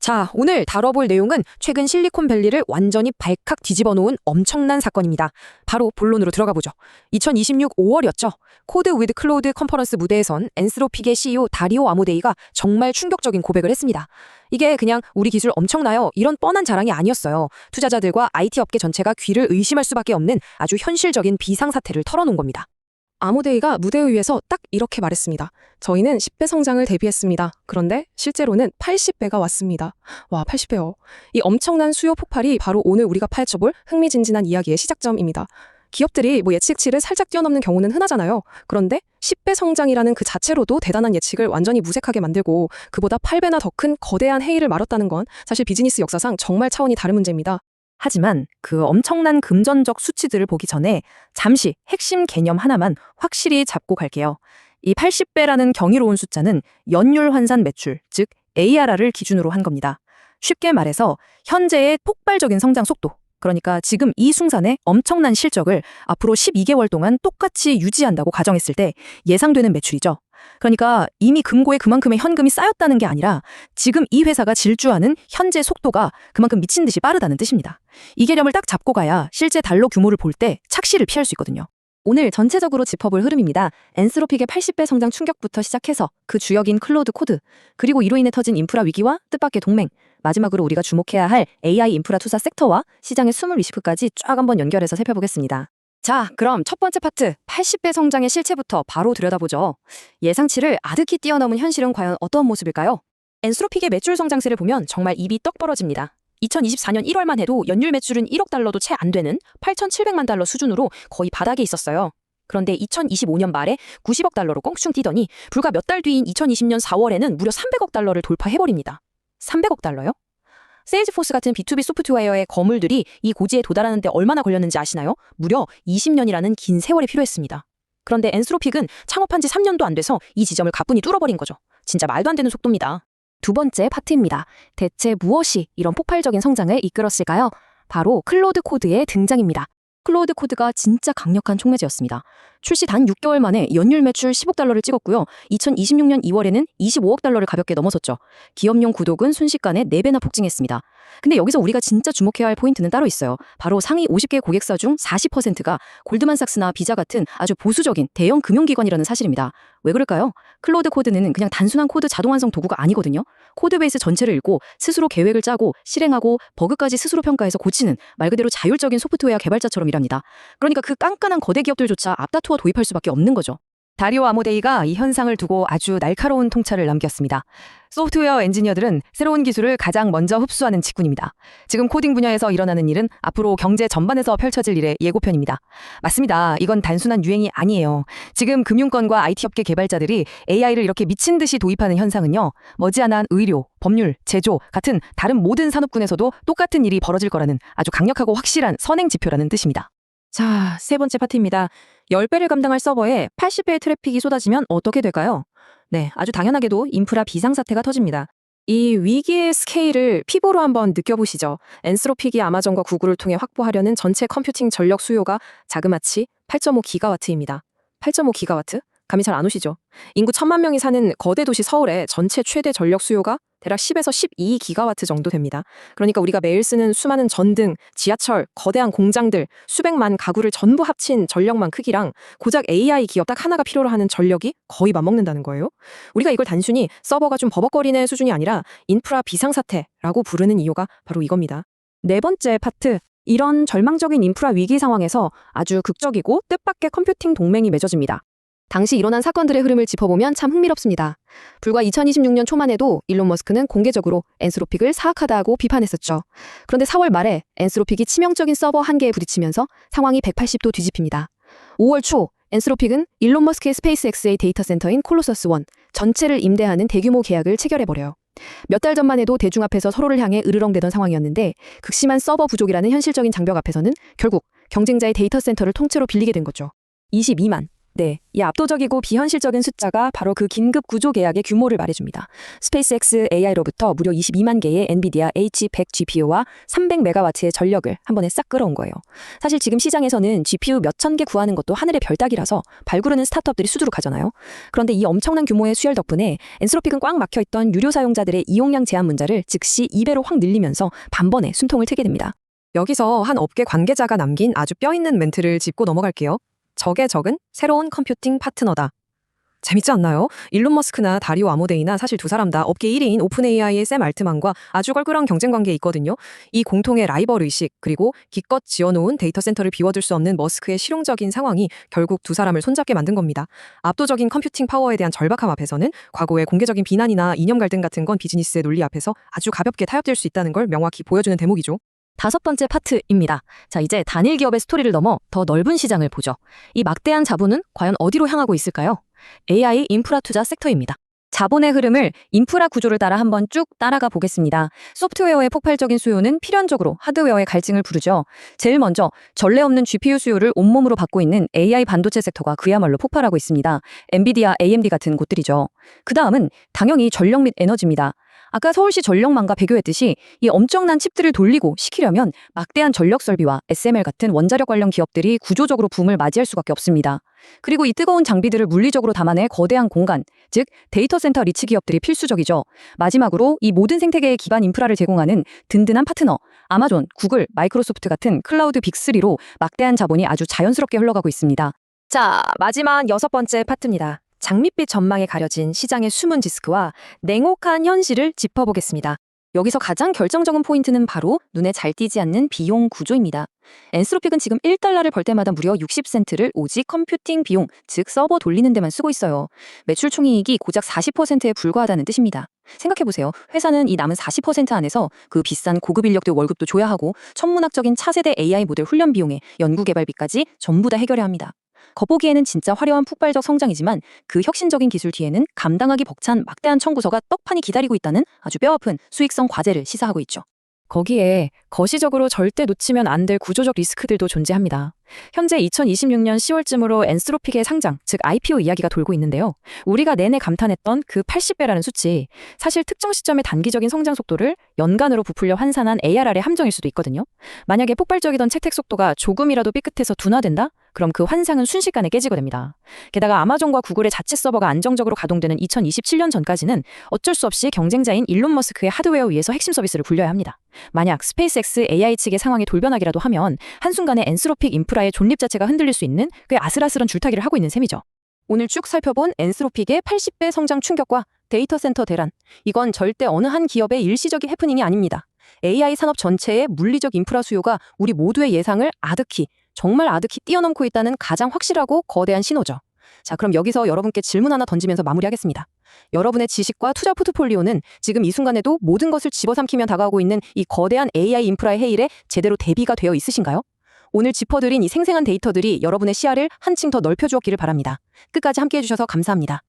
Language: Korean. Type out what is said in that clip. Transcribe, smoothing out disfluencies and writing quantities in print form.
자, 오늘 다뤄볼 내용은 최근 실리콘밸리를 완전히 발칵 뒤집어 놓은 엄청난 사건입니다. 바로 본론으로 들어가 보죠. 2026 5월이었죠. 코드 위드 클로우드 컨퍼런스 무대에선 엔스로픽의 CEO 다리오 아모데이가 정말 충격적인 고백을 했습니다. 이게 그냥 우리 기술 엄청나요 이런 뻔한 자랑이 아니었어요. 투자자들과 IT 업계 전체가 귀를 의심할 수밖에 없는 아주 현실적인 비상사태를 털어놓은 겁니다. 아모데이가 무대 위에서 딱 이렇게 말했습니다. 저희는 10배 성장을 대비했습니다. 그런데 실제로는 80배가 왔습니다. 와, 80배요. 이 엄청난 수요 폭발이 바로 오늘 우리가 파헤쳐볼 흥미진진한 이야기의 시작점입니다. 기업들이 예측치를 살짝 뛰어넘는 경우는 흔하잖아요. 그런데 10배 성장이라는 그 자체로도 대단한 예측을 완전히 무색하게 만들고 그보다 8배나 더 큰 거대한 해이를 말았다는 건 사실 비즈니스 역사상 정말 차원이 다른 문제입니다. 하지만 그 엄청난 금전적 수치들을 보기 전에 잠시 핵심 개념 하나만 확실히 잡고 갈게요. 이 80배라는 경이로운 숫자는 연율 환산 매출, 즉 ARR을 기준으로 한 겁니다. 쉽게 말해서 현재의 폭발적인 성장 속도, 그러니까 지금 이 숭산의 엄청난 실적을 앞으로 12개월 동안 똑같이 유지한다고 가정했을 때 예상되는 매출이죠. 그러니까 이미 금고에 그만큼의 현금이 쌓였다는 게 아니라 지금 이 회사가 질주하는 현재 속도가 그만큼 미친 듯이 빠르다는 뜻입니다. 이 개념을 딱 잡고 가야 실제 달러 규모를 볼 때 착시를 피할 수 있거든요. 오늘 전체적으로 짚어볼 흐름입니다. 엔스로픽의 80배 성장 충격부터 시작해서 그 주역인 클로우드 코드, 그리고 이로 인해 터진 인프라 위기와 뜻밖의 동맹, 마지막으로 우리가 주목해야 할 AI 인프라 투자 섹터와 시장의 숨을 리스크까지 쫙 한번 연결해서 살펴보겠습니다. 자, 그럼 첫 번째 파트, 80배 성장의 실체부터 바로 들여다보죠. 예상치를 아득히 뛰어넘은 현실은 과연 어떤 모습일까요? 엔스로픽의 매출 성장세를 보면 정말 입이 떡 벌어집니다. 2024년 1월만 해도 연율 매출은 1억 달러도 채 안 되는 8,700만 달러 수준으로 거의 바닥에 있었어요. 그런데 2025년 말에 90억 달러로 껑충 뛰더니 불과 몇 달 뒤인 2020년 4월에는 무려 300억 달러를 돌파해버립니다. 300억 달러요? 세일즈포스 같은 B2B 소프트웨어의 거물들이 이 고지에 도달하는데 얼마나 걸렸는지 아시나요? 무려 20년이라는 긴 세월이 필요했습니다. 그런데 엔스로픽은 창업한 지 3년도 안 돼서 이 지점을 가뿐히 뚫어버린 거죠. 진짜 말도 안 되는 속도입니다. 두 번째 파트입니다. 대체 무엇이 이런 폭발적인 성장을 이끌었을까요? 바로 클로우드 코드의 등장입니다. 클로우드 코드가 진짜 강력한 촉매제였습니다. 출시 단 6개월 만에 연율 매출 10억 달러를 찍었고요. 2026년 2월에는 25억 달러를 가볍게 넘어섰죠. 기업용 구독은 순식간에 4배나 폭증했습니다. 근데 여기서 우리가 진짜 주목해야 할 포인트는 따로 있어요. 바로 상위 50개 고객사 중 40%가 골드만삭스나 비자 같은 아주 보수적인 대형 금융기관이라는 사실입니다. 왜 그럴까요? 클로우드 코드는 그냥 단순한 코드 자동 완성 도구가 아니거든요. 코드베이스 전체를 읽고 스스로 계획을 짜고 실행하고 버그까지 스스로 평가해서 고치는 말 그대로 자율적인 소프트웨어 개발자처럼 일합니다. 그러니까 그 깐깐한 거대 기업들조차 앞다투어 도입할 수밖에 없는 거죠. 다리오 아모데이가 이 현상을 두고 아주 날카로운 통찰을 남겼습니다. 소프트웨어 엔지니어들은 새로운 기술을 가장 먼저 흡수하는 직군입니다. 지금 코딩 분야에서 일어나는 일은 앞으로 경제 전반에서 펼쳐질 일의 예고편입니다. 맞습니다. 이건 단순한 유행이 아니에요. 지금 금융권과 IT 업계 개발자들이 AI를 이렇게 미친 듯이 도입하는 현상은요, 머지않아 의료, 법률, 제조 같은 다른 모든 산업군에서도 똑같은 일이 벌어질 거라는 아주 강력하고 확실한 선행 지표라는 뜻입니다. 자, 세 번째 파트입니다. 10배를 감당할 서버에 80배의 트래픽이 쏟아지면 어떻게 될까요? 네, 아주 당연하게도 인프라 비상사태가 터집니다. 이 위기의 스케일을 피부로 한번 느껴보시죠. 엔스로픽이 아마존과 구글을 통해 확보하려는 전체 컴퓨팅 전력 수요가 자그마치 8.5기가와트입니다. 8.5기가와트? 감이 잘 안 오시죠? 인구 1,000만 명이 사는 거대 도시 서울의 전체 최대 전력 수요가 대략 10에서 12기가와트 정도 됩니다. 그러니까 우리가 매일 쓰는 수많은 전등, 지하철, 거대한 공장들, 수백만 가구를 전부 합친 전력망 크기랑 고작 AI 기업 딱 하나가 필요로 하는 전력이 거의 맞먹는다는 거예요. 우리가 이걸 단순히 서버가 좀 버벅거리는 수준이 아니라 인프라 비상사태라고 부르는 이유가 바로 이겁니다. 네 번째 파트. 이런 절망적인 인프라 위기 상황에서 아주 극적이고 뜻밖의 컴퓨팅 동맹이 맺어집니다. 당시 일어난 사건들의 흐름을 짚어보면 참 흥미롭습니다. 불과 2026년 초만 해도 일론 머스크는 공개적으로 엔스로픽을 사악하다고 비판했었죠. 그런데 4월 말에 엔스로픽이 치명적인 서버 한계에 부딪히면서 상황이 180도 뒤집힙니다. 5월 초 엔스로픽은 일론 머스크의 스페이스X의 데이터 센터인 콜로서스1 전체를 임대하는 대규모 계약을 체결해버려요. 몇 달 전만 해도 대중 앞에서 서로를 향해 으르렁대던 상황이었는데 극심한 서버 부족이라는 현실적인 장벽 앞에서는 결국 경쟁자의 데이터 센터를 통째로 빌리게 된 거죠. 22만, 네, 이 압도적이고 비현실적인 숫자가 바로 그 긴급 구조 계약의 규모를 말해줍니다. 스페이스X AI로부터 무려 22만 개의 엔비디아 H100 GPU와 300메가와트의 전력을 한 번에 싹 끌어온 거예요. 사실 지금 시장에서는 GPU 몇천 개 구하는 것도 하늘의 별따기라서 발구르는 스타트업들이 수두룩하잖아요. 그런데 이 엄청난 규모의 수열 덕분에 엔스로픽은 꽉 막혀있던 유료 사용자들의 이용량 제한 문자를 즉시 2배로 확 늘리면서 단번에 숨통을 트게 됩니다. 여기서 한 업계 관계자가 남긴 아주 뼈있는 멘트를 짚고 넘어갈게요. 적의 적은 새로운 컴퓨팅 파트너다. 재밌지 않나요? 일론 머스크나 다리오 아모데이나 사실 두 사람 다 업계 1위인 오픈 AI의 샘 알트만과 아주 걸그런 경쟁 관계에 있거든요. 이 공통의 라이벌 의식 그리고 기껏 지어놓은 데이터 센터를 비워둘 수 없는 머스크의 실용적인 상황이 결국 두 사람을 손잡게 만든 겁니다. 압도적인 컴퓨팅 파워에 대한 절박함 앞에서는 과거의 공개적인 비난이나 이념 갈등 같은 건 비즈니스의 논리 앞에서 아주 가볍게 타협될 수 있다는 걸 명확히 보여주는 대목이죠. 다섯 번째 파트입니다. 자, 이제 단일 기업의 스토리를 넘어 더 넓은 시장을 보죠. 이 막대한 자본은 과연 어디로 향하고 있을까요? AI 인프라 투자 섹터입니다. 자본의 흐름을 인프라 구조를 따라 한번 쭉 따라가 보겠습니다. 소프트웨어의 폭발적인 수요는 필연적으로 하드웨어의 갈증을 부르죠. 제일 먼저 전례 없는 GPU 수요를 온몸으로 받고 있는 AI 반도체 섹터가 그야말로 폭발하고 있습니다. 엔비디아, AMD 같은 곳들이죠. 그 다음은 당연히 전력 및 에너지입니다. 아까 서울시 전력망과 비교했듯이 이 엄청난 칩들을 돌리고 시키려면 막대한 전력 설비와 SML 같은 원자력 관련 기업들이 구조적으로 붐을 맞이할 수밖에 없습니다. 그리고 이 뜨거운 장비들을 물리적으로 담아낼 거대한 공간, 즉 데이터 센터 리치 기업들이 필수적이죠. 마지막으로 이 모든 생태계의 기반 인프라를 제공하는 든든한 파트너, 아마존, 구글, 마이크로소프트 같은 클라우드 빅3로 막대한 자본이 아주 자연스럽게 흘러가고 있습니다. 자, 마지막 여섯 번째 파트입니다. 장밋빛 전망에 가려진 시장의 숨은 디스크와 냉혹한 현실을 짚어보겠습니다. 여기서 가장 결정적인 포인트는 바로 눈에 잘 띄지 않는 비용 구조입니다. 엔스로픽은 지금 1달러를 벌 때마다 무려 60센트를 오직 컴퓨팅 비용, 즉 서버 돌리는 데만 쓰고 있어요. 매출 총이익이 고작 40%에 불과하다는 뜻입니다. 생각해보세요. 회사는 이 남은 40% 안에서 그 비싼 고급 인력들 월급도 줘야 하고 천문학적인 차세대 AI 모델 훈련 비용에 연구개발비까지 전부 다 해결해야 합니다. 겉보기에는 진짜 화려한 폭발적 성장이지만 그 혁신적인 기술 뒤에는 감당하기 벅찬 막대한 청구서가 떡하니 기다리고 있다는 아주 뼈아픈 수익성 과제를 시사하고 있죠. 거기에 거시적으로 절대 놓치면 안 될 구조적 리스크들도 존재합니다. 현재 2026년 10월쯤으로 엔스로픽의 상장, 즉 IPO 이야기가 돌고 있는데요. 우리가 내내 감탄했던 그 80배라는 수치, 사실 특정 시점의 단기적인 성장 속도를 연간으로 부풀려 환산한 ARR의 함정일 수도 있거든요. 만약에 폭발적이던 채택 속도가 조금이라도 삐끗해서 둔화된다? 그럼 그 환상은 순식간에 깨지게 됩니다. 게다가 아마존과 구글의 자체 서버가 안정적으로 가동되는 2027년 전까지는 어쩔 수 없이 경쟁자인 일론 머스크의 하드웨어 위에서 핵심 서비스를 굴려야 합니다. 만약 스페이스X AI 측의 상황이 돌변하기라도 하면 한순간에 엔스로픽 인프라의 존립 자체가 흔들릴 수 있는 꽤 아슬아슬한 줄타기를 하고 있는 셈이죠. 오늘 쭉 살펴본 엔스로픽의 80배 성장 충격과 데이터 센터 대란. 이건 절대 어느 한 기업의 일시적인 해프닝이 아닙니다. AI 산업 전체의 물리적 인프라 수요가 우리 모두의 예상을 정말 아득히 뛰어넘고 있다는 가장 확실하고 거대한 신호죠. 자, 그럼 여기서 여러분께 질문 하나 던지면서 마무리하겠습니다. 여러분의 지식과 투자 포트폴리오는 지금 이 순간에도 모든 것을 집어삼키며 다가오고 있는 이 거대한 AI 인프라의 해일에 제대로 대비가 되어 있으신가요? 오늘 짚어드린 이 생생한 데이터들이 여러분의 시야를 한층 더 넓혀주었기를 바랍니다. 끝까지 함께해 주셔서 감사합니다.